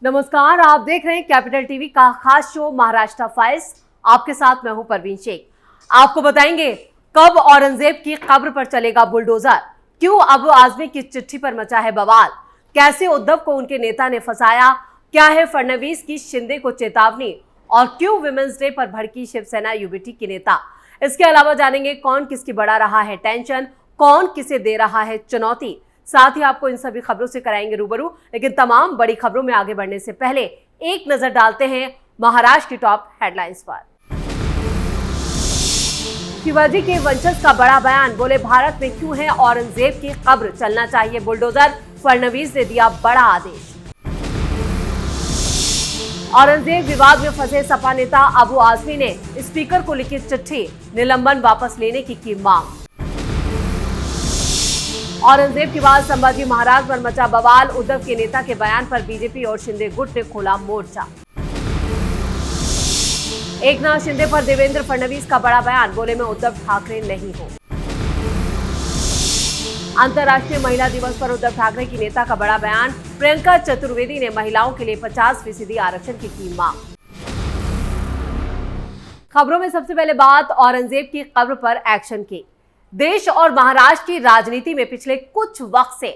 नमस्कार, आप देख रहे हैं कैपिटल टीवी का खास शो महाराष्ट्र फाइल्स। आपके साथ मैं हूं परवीन शेख। आपको बताएंगे कब औरंगजेब की कब्र पर चलेगा बुलडोजर, क्यों अबू आजमी की चिट्ठी पर मचा है बवाल, कैसे उद्धव को उनके नेता ने फंसाया, क्या है फडणवीस की शिंदे को चेतावनी और क्यों विमेंस डे पर भड़की शिवसेना यूबीटी की नेता। इसके अलावा जानेंगे कौन किसकी बढ़ा रहा है टेंशन, कौन किसे दे रहा है चुनौती। साथ ही आपको इन सभी खबरों से कराएंगे रूबरू। लेकिन तमाम बड़ी खबरों में आगे बढ़ने से पहले एक नजर डालते हैं महाराष्ट्र की टॉप हेडलाइंस पर। शिवाजी के वंशज का बड़ा बयान, बोले भारत में क्यों है औरंगजेब की कब्र, चलना चाहिए बुलडोजर, फडणवीस ने दिया बड़ा आदेश। औरंगजेब विवाद में फंसे सपा नेता अबू आजमी ने स्पीकर को लिखी चिट्ठी, निलंबन वापस लेने की मांग। औरंगजेब के बाद संभाजी महाराज पर मचा बवाल, उद्धव के नेता के बयान पर बीजेपी और शिंदे गुट ने खोला मोर्चा। एकनाथ शिंदे पर देवेंद्र फडणवीस का बड़ा बयान, बोले मैं उद्धव ठाकरे नहीं हूं। अंतर्राष्ट्रीय महिला दिवस पर उद्धव ठाकरे की नेता का बड़ा बयान, प्रियंका चतुर्वेदी ने महिलाओं के लिए 50% आरक्षण की मांग। खबरों में सबसे पहले बात औरंगजेब की कब्र पर एक्शन की। देश और महाराष्ट्र की राजनीति में पिछले कुछ वक्त से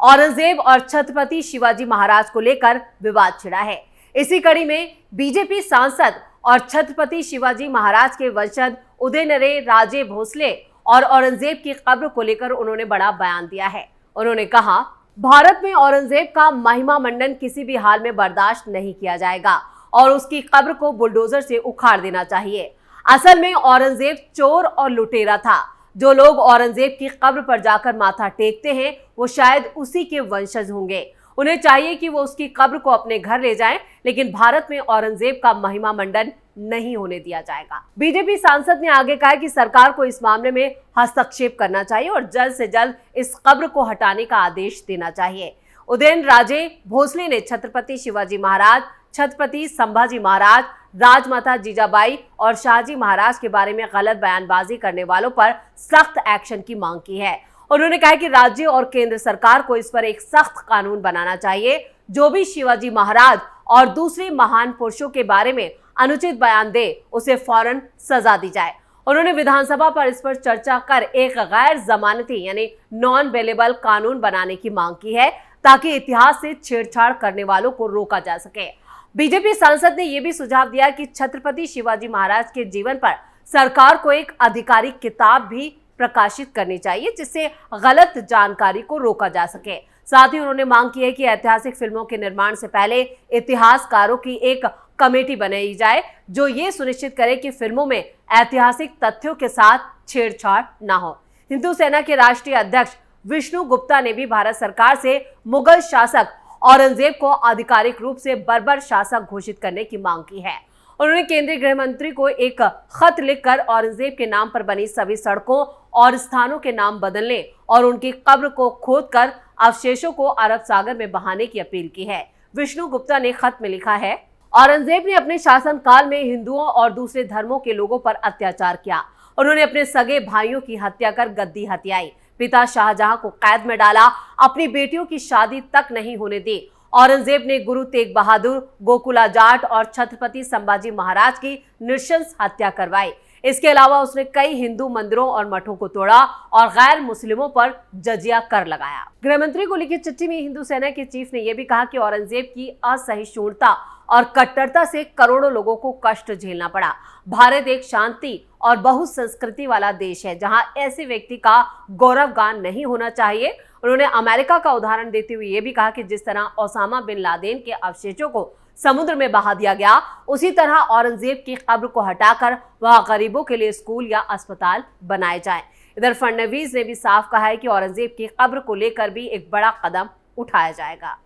औरंगजेब और छत्रपति शिवाजी महाराज को लेकर विवाद छिड़ा है। इसी कड़ी में बीजेपी सांसद और छत्रपति शिवाजी महाराज के वंशज उदयनरे राजे भोसले और औरंगजेब की कब्र को लेकर उन्होंने बड़ा बयान दिया है। उन्होंने कहा, भारत में औरंगजेब का महिमा मंडन किसी भी हाल में बर्दाश्त नहीं किया जाएगा और उसकी कब्र को बुलडोजर से उखाड़ देना चाहिए। असल में औरंगजेब चोर और लुटेरा था। जो लोग औरंगजेब की कब्र पर जाकर माथा टेकते हैं वो शायद उसी के वंशज होंगे। उन्हें चाहिए कि वो उसकी कब्र को अपने घर ले जाएं, लेकिन भारत में औरंगजेब का महिमा मंडन नहीं होने दिया जाएगा। बीजेपी सांसद ने आगे कहा कि सरकार को इस मामले में हस्तक्षेप करना चाहिए और जल्द से जल्द इस कब्र को हटाने का आदेश देना चाहिए। उदयन राजे भोसले ने छत्रपति शिवाजी महाराज, छत्रपति संभाजी महाराज, राजमाता जीजाबाई और शाहजी महाराज के बारे में गलत बयानबाजी करने वालों पर सख्त एक्शन की मांग की है। उन्होंने कहा कि राज्य और केंद्र सरकार को इस पर एक सख्त कानून बनाना चाहिए। जो भी शिवाजी महाराज और दूसरे महान पुरुषों के बारे में अनुचित बयान दे उसे फौरन सजा दी जाए। उन्होंने विधानसभा पर इस पर चर्चा कर एक गैर जमानती यानी नॉन बेलेबल कानून बनाने की मांग की है ताकि इतिहास से छेड़छाड़ करने वालों को रोका जा सके। बीजेपी सांसद ने यह भी सुझाव दिया कि छत्रपति शिवाजी महाराज के जीवन पर सरकार को एक आधिकारिक किताब भी प्रकाशित करनी चाहिए जिससे गलत जानकारी को रोका जा सके। साथ ही उन्होंने मांग की है कि ऐतिहासिक फिल्मों के निर्माण से पहले इतिहासकारों की एक कमेटी बनाई जाए जो ये सुनिश्चित करे कि फिल्मों में ऐतिहासिक तथ्यों के साथ छेड़छाड़ न हो। हिंदू सेना के राष्ट्रीय अध्यक्ष विष्णु गुप्ता ने भी भारत सरकार से मुगल शासक औरंगजेब को आधिकारिक रूप से बर्बर शासक घोषित करने की मांग की है। उन्होंने केंद्रीय गृह मंत्री को एक खत लिखकर औरंगजेब के नाम पर बनी सभी सड़कों और स्थानों के नाम बदलने और उनकी कब्र को खोदकर अवशेषों को अरब सागर में बहाने की अपील की है। विष्णु गुप्ता ने खत में लिखा है, औरंगजेब ने अपने शासनकाल में हिंदुओं और दूसरे धर्मों के लोगों पर अत्याचार किया। उन्होंने अपने सगे भाइयों की हत्या कर गद्दी हथियाई, पिता शाहजहां को कैद में डाला, अपनी बेटियों की शादी तक नहीं होने दी। औरंगजेब ने गुरु तेग बहादुर, गोकुला जाट और छत्रपति संभाजी महाराज की नृशंस हत्या करवाई। इसके अलावा उसने कई हिंदू मंदिरों और मठों को तोड़ा और गैर मुस्लिमों पर जजिया कर लगाया। गृह मंत्री को लिखी चिट्ठी में हिंदू सेना के चीफ ने यह भी कहा कि औरंगजेब की असहिष्णुता और कट्टरता से करोड़ों लोगों को कष्ट झेलना पड़ा। भारत एक शांति और बहुसंस्कृति वाला देश है जहां ऐसे व्यक्ति का गौरवगान नहीं होना चाहिए। उन्होंने अमेरिका का उदाहरण देते हुए यह भी कहा कि जिस तरह ओसामा बिन लादेन के अवशेषों को समुद्र में बहा दिया गया, उसी तरह औरंगजेब की कब्र को हटाकर वहां गरीबों के लिए स्कूल या अस्पताल बनाए जाएं। इधर फडणवीस ने भी साफ कहा है कि औरंगजेब की कब्र को लेकर भी एक बड़ा कदम उठाया जाएगा।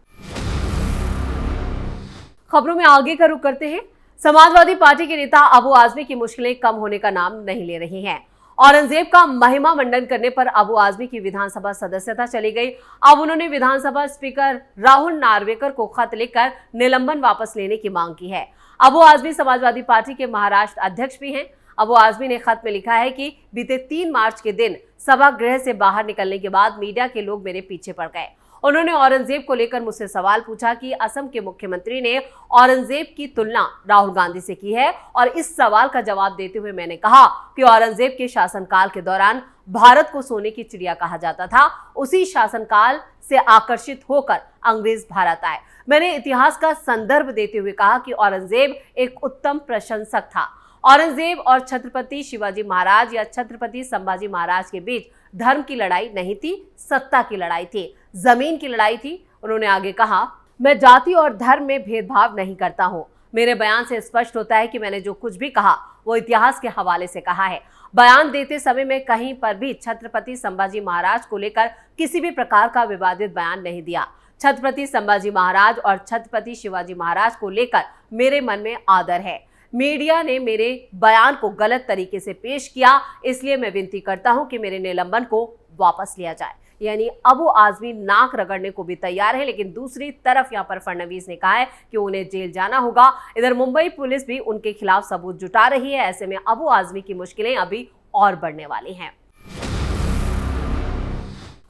खबरों में आगे का रुख करते हैं। समाजवादी पार्टी के नेता अबू आजमी की मुश्किलें कम होने का नाम नहीं ले रही हैं। औरंगजेब का महिमा मंडन करने पर अबू आजमी की विधानसभा सदस्यता चली गई। अब उन्होंने विधानसभा स्पीकर राहुल नार्वेकर को खत लिखकर निलंबन वापस लेने की मांग की है। अबू आजमी समाजवादी पार्टी के महाराष्ट्र अध्यक्ष भी हैं। अबू आजमी ने खत में लिखा है कि बीते 3 मार्च के दिन सभागृह से बाहर निकलने के बाद मीडिया के लोग मेरे पीछे पड़ गए। उन्होंने औरंगजेब को लेकर मुझसे सवाल पूछा कि असम के मुख्यमंत्री ने औरंगजेब की तुलना राहुल गांधी से की है, और इस सवाल का जवाब देते हुए मैंने कहा कि औरंगजेब के शासनकाल के दौरान भारत को सोने की चिड़िया कहा जाता था। उसी शासनकाल से आकर्षित होकर अंग्रेज भारत आए। मैंने इतिहास का संदर्भ देते हुए कहा कि औरंगजेब एक उत्तम प्रशंसक था। औरंगजेब और छत्रपति शिवाजी महाराज या छत्रपति संभाजी महाराज के बीच धर्म की लड़ाई नहीं थी, सत्ता की लड़ाई थी, जमीन की लड़ाई थी। उन्होंने आगे कहा, मैं जाति और धर्म में भेदभाव नहीं करता हूं। मेरे बयान से स्पष्ट होता है कि मैंने जो कुछ भी कहा वो इतिहास के हवाले से कहा है। बयान देते समय मैं कहीं पर भी छत्रपति संभाजी महाराज को लेकर किसी भी प्रकार का विवादित बयान नहीं दिया। छत्रपति संभाजी महाराज और छत्रपति शिवाजी महाराज को लेकर मेरे मन में आदर है। मीडिया ने मेरे बयान को गलत तरीके से पेश किया, इसलिए मैं विनती करता हूं कि मेरे निलंबन को वापस लिया जाए। यानी अबू आजमी नाक रगड़ने को भी तैयार है, लेकिन दूसरी तरफ यहां पर फडणवीस ने कहा है कि उन्हें जेल जाना होगा। इधर मुंबई पुलिस भी उनके खिलाफ सबूत जुटा रही है। ऐसे में अबू आजमी की मुश्किलें अभी और बढ़ने वाली हैं।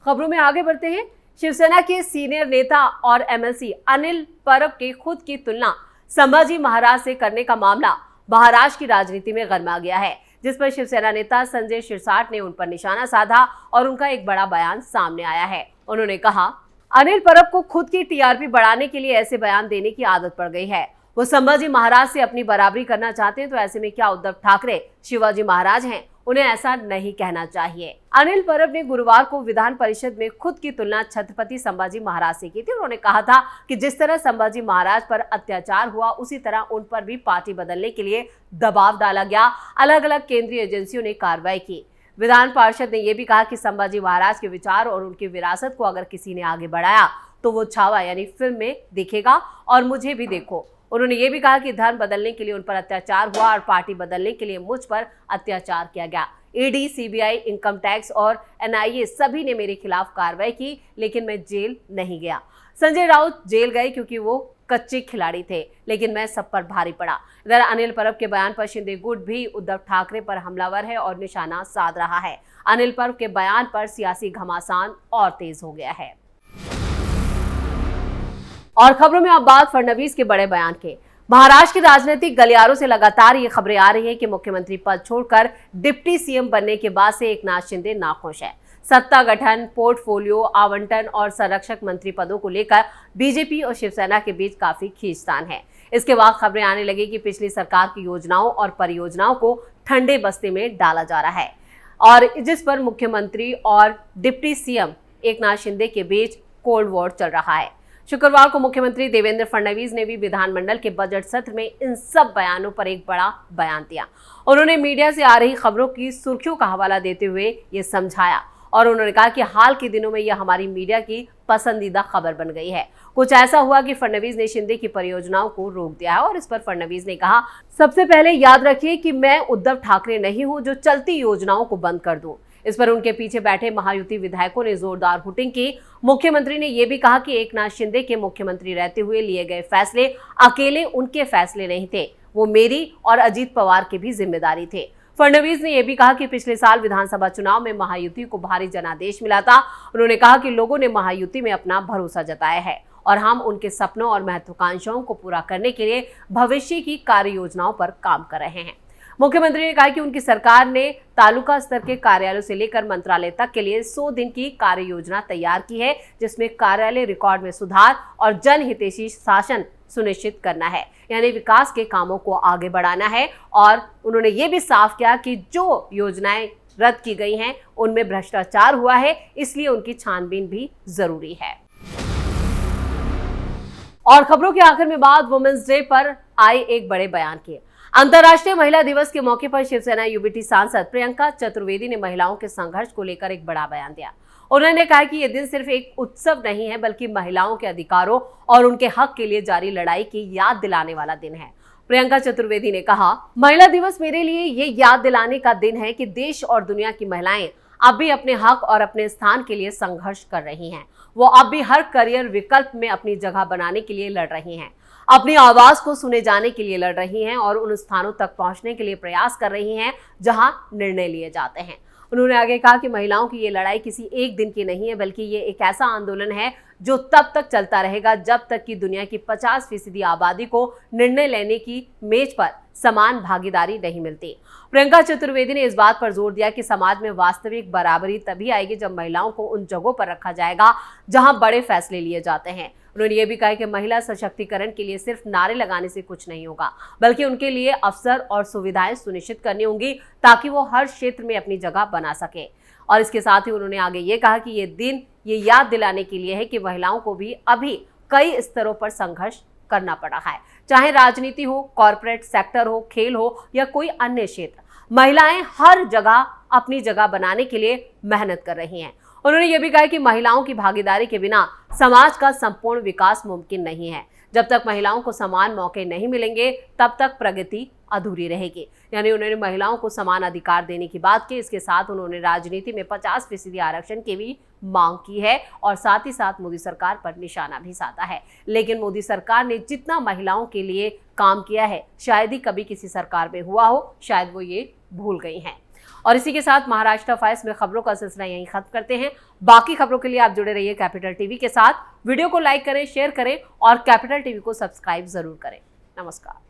खबरों में आगे बढ़ते हैं। शिवसेना के सीनियर नेता और एमएलसी अनिल परब के खुद की तुलना संभाजी महाराज से करने का मामला महाराष्ट्र की राजनीति में गरमा गया है, जिस पर शिवसेना नेता संजय शिरसाट ने उन पर निशाना साधा और उनका एक बड़ा बयान सामने आया है। उन्होंने कहा, अनिल परब को खुद की टीआरपी बढ़ाने के लिए ऐसे बयान देने की आदत पड़ गई है। वो संभाजी महाराज से अपनी बराबरी करना चाहते हैं, तो ऐसे में क्या उद्धव ठाकरे शिवाजी महाराज हैं? उन्हें ऐसा नहीं कहना चाहिए। अनिल परब ने गुरुवार को विधान परिषद में खुद की तुलना छत्रपति संभाजी महाराज से की थी। उन्होंने कहा था कि जिस तरह संभाजी महाराज पर अत्याचार हुआ, उसी तरह उन पर भी पार्टी बदलने के लिए दबाव डाला गया। अलग अलग केंद्रीय एजेंसियों ने कार्रवाई की। विधान पार्षद ने यह भी कहा कि संभाजी महाराज के विचार और उनकी विरासत को अगर किसी ने आगे बढ़ाया तो वो छावा यानी फिल्म में दिखेगा, और मुझे भी देखो। उन्होंने ये भी कहा कि धर्म बदलने के लिए उन पर अत्याचार हुआ और पार्टी बदलने के लिए मुझ पर अत्याचार किया गया। ईडी, सीबीआई, इनकम टैक्स और एनआईए सभी ने मेरे खिलाफ कार्रवाई की, लेकिन मैं जेल नहीं गया। संजय राउत जेल गए क्योंकि वो कच्चे खिलाड़ी थे, लेकिन मैं सब पर भारी पड़ा। इधर अनिल परब के बयान पर शिंदे गुट भी उद्धव ठाकरे पर हमलावर है और निशाना साध रहा है। अनिल परब के बयान पर सियासी घमासान और तेज हो गया है। और खबरों में अब बात फडणवीस के बड़े बयान के। महाराष्ट्र के राजनीतिक गलियारों से लगातार ये खबरें आ रही हैं कि मुख्यमंत्री पद छोड़कर डिप्टी सीएम बनने के बाद से एकनाथ शिंदे नाखुश है। सत्ता गठन, पोर्टफोलियो आवंटन और संरक्षक मंत्री पदों को लेकर बीजेपी और शिवसेना के बीच काफी खींचतान है। इसके बाद खबरें आने लगी कि पिछली सरकार की योजनाओं और परियोजनाओं को ठंडे बस्ते में डाला जा रहा है, और जिस पर मुख्यमंत्री और डिप्टी सीएम एकनाथ शिंदे के बीच कोल्ड वॉर चल रहा है। शुक्रवार को मुख्यमंत्री देवेंद्र फडणवीस ने भी विधानमंडल के बजट सत्र में इन सब बयानों पर एक बड़ा बयान दिया। उन्होंने मीडिया से आ रही खबरों की सुर्खियों का हवाला देते हुए ये समझाया, और उन्होंने कहा कि हाल के दिनों में यह हमारी मीडिया की पसंदीदा खबर बन गई है। कुछ ऐसा हुआ कि फडणवीस ने शिंदे की परियोजनाओं को रोक दिया है, और इस पर फडणवीस ने कहा, सबसे पहले याद रखिए कि मैं उद्धव ठाकरे नहीं हूं जो चलती योजनाओं को बंद कर दूं। इस पर उनके पीछे बैठे महायुति विधायकों ने जोरदार हुटिंग की। मुख्यमंत्री ने यह भी कहा कि एकनाथ शिंदे के मुख्यमंत्री रहते हुए लिए गए फैसले अकेले उनके फैसले नहीं थे, वो मेरी और अजीत पवार की भी जिम्मेदारी थे। फडणवीस ने यह भी कहा कि पिछले साल विधानसभा चुनाव में महायुति को भारी जनादेश मिला था। उन्होंने कहा कि लोगों ने महायुति में अपना भरोसा जताया है, और हम उनके सपनों और महत्वाकांक्षाओं को पूरा करने के लिए भविष्य की कार्य योजनाओं पर काम कर रहे हैं। मुख्यमंत्री ने कहा कि उनकी सरकार ने तालुका स्तर के कार्यालयों से लेकर मंत्रालय तक के लिए 100 दिन की कार्य योजना तैयार की है, जिसमें कार्यालय रिकॉर्ड में सुधार और जनहितैषी शासन सुनिश्चित करना है, यानी विकास के कामों को आगे बढ़ाना है। और उन्होंने ये भी साफ किया कि जो योजनाएं रद्द की गई हैं उनमें भ्रष्टाचार हुआ है, इसलिए उनकी छानबीन भी जरूरी है। और खबरों के आखिर में बात वुमेन्स डे पर आए एक बड़े बयान की। अंतर्राष्ट्रीय महिला दिवस के मौके पर शिवसेना यूबीटी सांसद प्रियंका चतुर्वेदी ने महिलाओं के संघर्ष को लेकर एक बड़ा बयान दिया। उन्होंने कहा कि यह दिन सिर्फ एक उत्सव नहीं है, बल्कि महिलाओं के अधिकारों और उनके हक के लिए जारी लड़ाई की याद दिलाने वाला दिन है। प्रियंका चतुर्वेदी ने कहा, महिला दिवस मेरे लिए ये याद दिलाने का दिन है कि देश और दुनिया की महिलाएं अब भी अपने हक और अपने स्थान के लिए संघर्ष कर रही हैं। वो अब भी हर करियर विकल्प में अपनी जगह बनाने के लिए लड़ रही हैं, अपनी आवाज को सुने जाने के लिए लड़ रही हैं और उन स्थानों तक पहुंचने के लिए प्रयास कर रही हैं जहां निर्णय लिए जाते हैं। उन्होंने आगे कहा कि महिलाओं की ये लड़ाई किसी एक दिन की नहीं है, बल्कि ये एक ऐसा आंदोलन है जो तब तक चलता रहेगा जब तक कि दुनिया की 50% आबादी को निर्णय लेने की मेज पर समान भागीदारी नहीं मिलती। प्रियंका चतुर्वेदी ने इस बात पर जोर दिया कि समाज में वास्तविक बराबरी तभी आएगी जब महिलाओं को उन जगहों पर रखा जाएगा जहां बड़े फैसले लिए जाते हैं। उन्होंने ये भी कहा कि महिला सशक्तिकरण के लिए सिर्फ नारे लगाने से कुछ नहीं होगा, बल्कि उनके लिए अवसर और सुविधाएं सुनिश्चित करनी होंगी ताकि वो हर क्षेत्र में अपनी जगह बना सके। और इसके साथ ही उन्होंने आगे ये कहा कि ये दिन ये याद दिलाने के लिए है कि महिलाओं को भी अभी कई स्तरों पर संघर्ष करना पड़ा है, चाहे राजनीति हो, कॉर्पोरेट सेक्टर हो, खेल हो या कोई अन्य क्षेत्र। महिलाएं हर जगह अपनी जगह बनाने के लिए मेहनत कर रही हैं। उन्होंने ये भी कहा कि महिलाओं की भागीदारी के बिना समाज का संपूर्ण विकास मुमकिन नहीं है। जब तक महिलाओं को समान मौके नहीं मिलेंगे तब तक प्रगति अधूरी रहेगी। यानी उन्होंने महिलाओं को समान अधिकार देने की बात की। इसके साथ उन्होंने राजनीति में 50% आरक्षण की भी मांग की है और साथ ही साथ मोदी सरकार पर निशाना भी साधा है। लेकिन मोदी सरकार ने जितना महिलाओं के लिए काम किया है शायद ही कभी किसी सरकार में हुआ हो, शायद वो ये भूल गई हैं। और इसी के साथ महाराष्ट्र फाइल्स में खबरों का सिलसिला यहीं खत्म करते हैं। बाकी खबरों के लिए आप जुड़े रहिए कैपिटल टीवी के साथ। वीडियो को लाइक करें, शेयर करें और कैपिटल टीवी को सब्सक्राइब जरूर करें। नमस्कार।